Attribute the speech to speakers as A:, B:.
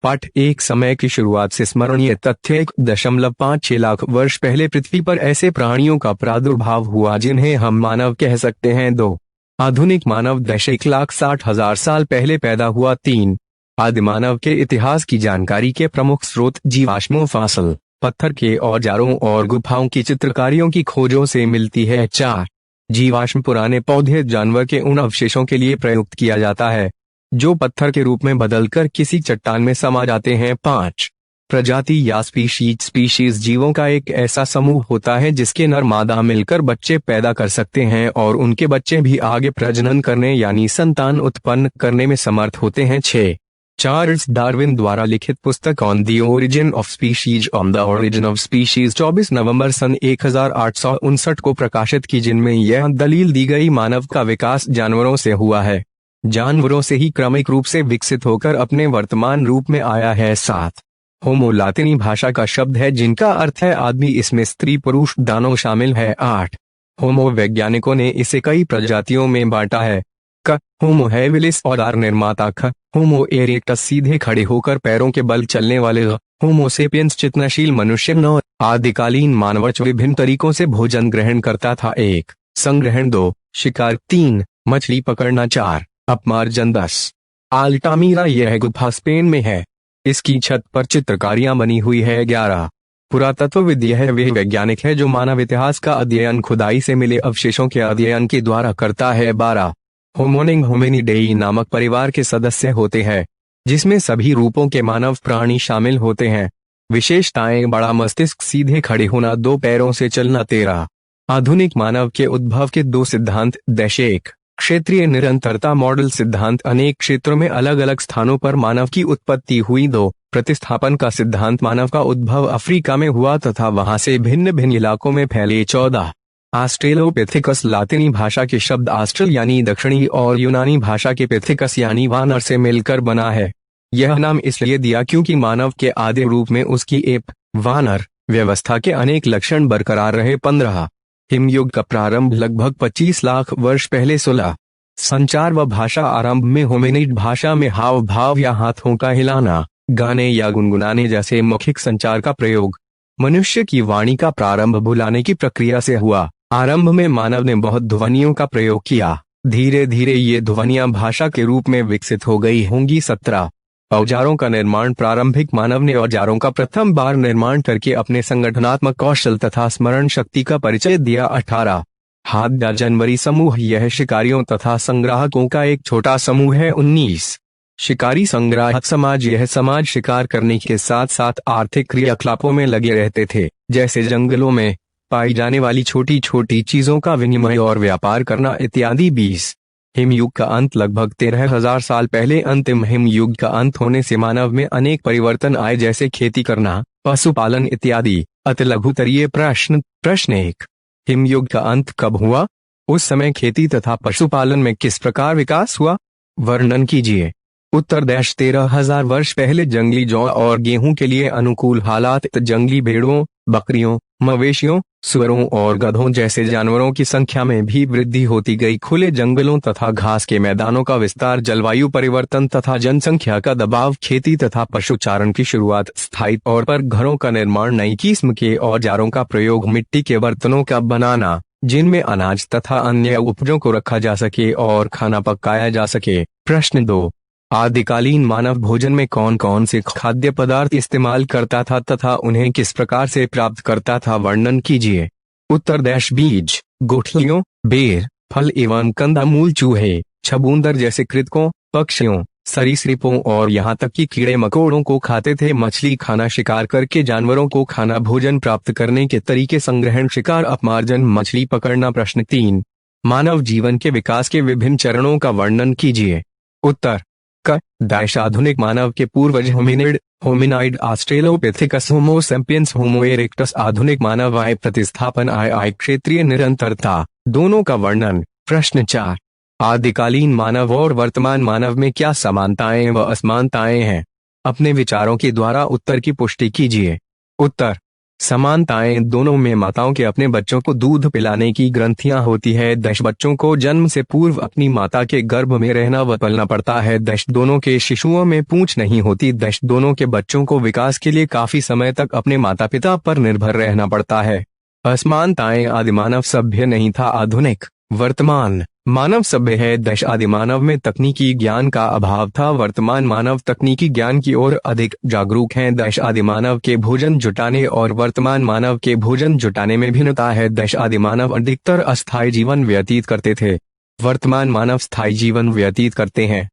A: पाठ एक समय की शुरुआत से स्मरणीय तथ्य 1.56 लाख वर्ष पहले पृथ्वी पर ऐसे प्राणियों का प्रादुर्भाव हुआ जिन्हें हम मानव कह सकते हैं। 2. आधुनिक मानव 1,60,000 साल पहले पैदा हुआ। 3. आदिमानव के इतिहास की जानकारी के प्रमुख स्रोत जीवाश्म फॉसिल, पत्थर के औजारों और गुफाओं की चित्रकारियों की खोजों से मिलती है। 4. जीवाश्म पुराने पौधे जानवर के उन अवशेषों के लिए प्रयुक्त किया जाता है जो पत्थर के रूप में बदलकर किसी चट्टान में समा जाते हैं। 5. प्रजाति या स्पीशीज जीवों का एक ऐसा समूह होता है जिसके नर मादा मिलकर बच्चे पैदा कर सकते हैं और उनके बच्चे भी आगे प्रजनन करने यानी संतान उत्पन्न करने में समर्थ होते हैं। 6. चार्ल्स डार्विन द्वारा लिखित पुस्तक on the origin of species 24 नवंबर सन 1859 को प्रकाशित की, जिनमें यह दलील दी गई मानव का विकास जानवरों से हुआ है, जानवरों से ही क्रमिक रूप से विकसित होकर अपने वर्तमान रूप में आया है। 7. होमो लातिनी भाषा का शब्द है जिनका अर्थ है आदमी, इसमें स्त्री पुरुष दोनों शामिल है। 8. होमो वैज्ञानिकों ने इसे कई प्रजातियों में बांटा है। क. होमो हैबिलिस और आर निर्माता। ख. होमो इरेक्टस सीधे खड़े होकर पैरों के बल चलने वाले। होमो सेपियंस चेतनाशील मनुष्य। 9. आदिकालीन मानवच विभिन्न तरीकों से भोजन ग्रहण करता था। 1. संग्रहण। 2. शिकार। 3. मछली पकड़ना। 4. अपमार्जन। 10. अल्टामीरा यह गुफा स्पेन में है, इसकी छत पर चित्रकारियां बनी हुई है। 11. पुरातत्वविद यह वे वैज्ञानिक है जो मानव इतिहास का अध्ययन खुदाई से मिले अवशेषों के अध्ययन के द्वारा करता है। 12. होमोनिड होमिनिडेई नामक परिवार के सदस्य होते हैं जिसमें सभी रूपों के मानव प्राणी शामिल होते हैं। विशेषताएं: बड़ा मस्तिष्क, सीधे खड़े होना, 2 पैरों से चलना। 13. आधुनिक मानव के उद्भव के 2 सिद्धांत। 1. क्षेत्रीय निरंतरता मॉडल सिद्धांत, अनेक क्षेत्रों में अलग अलग स्थानों पर मानव की उत्पत्ति हुई। 2. प्रतिस्थापन का सिद्धांत, मानव का उद्भव अफ्रीका में हुआ तथा वहां से भिन्न भिन्न इलाकों में फैले। 14. ऑस्ट्रेलोपिथेकस लातिनी भाषा के शब्द ऑस्ट्रल यानी दक्षिणी और यूनानी भाषा के पिथेकस यानी वानर से मिलकर बना है। यह नाम इसलिए दिया क्योंकि मानव के आदि रूप में उसकी एप वानर व्यवस्था के अनेक लक्षण बरकरार रहे। 15. हिमयुग का प्रारंभ लगभग 25 लाख वर्ष पहले। 16. संचार व भाषा आरंभ में होमिनिड भाषा में हाव भाव या हाथों का हिलाना, गाने या गुनगुनाने जैसे मौखिक संचार का प्रयोग। मनुष्य की वाणी का प्रारंभ बुलाने की प्रक्रिया से हुआ। आरंभ में मानव ने बहुत ध्वनियों का प्रयोग किया, धीरे धीरे ये ध्वनियां भाषा के रूप में विकसित हो गई होंगी। 17. औजारों का निर्माण, प्रारंभिक मानव ने औजारों का प्रथम बार निर्माण करके अपने संगठनात्मक कौशल तथा स्मरण शक्ति का परिचय दिया। 18. हाथ या जानवरी समूह, यह शिकारियों तथा संग्राहकों का एक छोटा समूह है। 19. शिकारी संग्राहक समाज, यह समाज शिकार करने के साथ साथ आर्थिक क्रियाकलापों में लगे रहते थे, जैसे जंगलों में पाई जाने वाली छोटी छोटी चीजों का विनिमय और व्यापार करना इत्यादि। 20. हिमयुग का अंत, लगभग 13,000 साल पहले अंतिम हिमयुग का अंत होने से मानव में अनेक परिवर्तन आए, जैसे खेती करना, पशुपालन इत्यादि। अति लघुतरीय प्रश्न। प्रश्न 1. हिमयुग का अंत कब हुआ? उस समय खेती तथा पशुपालन में किस प्रकार विकास हुआ? वर्णन कीजिए। उत्तर: 13,000 वर्ष पहले जंगली जौ और गेहूं के लिए अनुकूल हालात, जंगली भेड़ों, बकरियों, मवेशियों, सुअरों और गधों जैसे जानवरों की संख्या में भी वृद्धि होती गई। खुले जंगलों तथा घास के मैदानों का विस्तार, जलवायु परिवर्तन तथा जनसंख्या का दबाव, खेती तथा पशुचारण की शुरुआत, स्थायी तौर पर घरों का निर्माण, नई किस्म के औजारों का प्रयोग, मिट्टी के बर्तनों का बनाना जिनमें अनाज तथा अन्य उपजों को रखा जा सके और खाना पकाया जा सके। प्रश्न 2. आदिकालीन मानव भोजन में कौन कौन से खाद्य पदार्थ इस्तेमाल करता था तथा उन्हें किस प्रकार से प्राप्त करता था? वर्णन कीजिए। उत्तर: बीज, गुठलियों, बेर, फल एवं कंदमूल, चूहे, छबूंदर जैसे कृंतकों, पक्षियों, सरीसृपों और यहाँ तक कि कीड़े मकोड़ों को खाते थे। मछली खाना, शिकार करके जानवरों को खाना, भोजन प्राप्त करने के तरीके, संग्रहण, शिकार, अपमार्जन, मछली पकड़ना। प्रश्न 3. मानव जीवन के विकास के विभिन्न चरणों का वर्णन कीजिए। उत्तर: आधुनिक मानव के पूर्वज होमिनाइड, ऑस्ट्रेलोपिथेकस, होमो सैपियंस, होमो इरेक्टस। आधुनिक मानव आय, प्रतिस्थापन आय, क्षेत्रीय निरंतरता, दोनों का वर्णन। प्रश्न 4. आदिकालीन मानव और वर्तमान मानव में क्या समानताएं व असमानताएं हैं? अपने विचारों के द्वारा उत्तर की पुष्टि कीजिए। उत्तर: समानताएं दोनों में माताओं के अपने बच्चों को दूध पिलाने की ग्रंथियां होती है। बच्चों को जन्म से पूर्व अपनी माता के गर्भ में रहना व पलना पड़ता है। दोनों के शिशुओं में पूंछ नहीं होती। दोनों के बच्चों को विकास के लिए काफी समय तक अपने माता पिता पर निर्भर रहना पड़ता है। असमानताएं आदिमानव सभ्य नहीं था, आधुनिक वर्तमान मानव सभ्य है। आदिमानव में तकनीकी ज्ञान का अभाव था, वर्तमान मानव तकनीकी ज्ञान की ओर अधिक जागरूक हैं। आदिमानव के भोजन जुटाने और वर्तमान मानव के भोजन जुटाने में भिन्नता है। आदिमानव अधिकतर अस्थायी जीवन व्यतीत करते थे, वर्तमान मानव स्थायी जीवन व्यतीत करते हैं।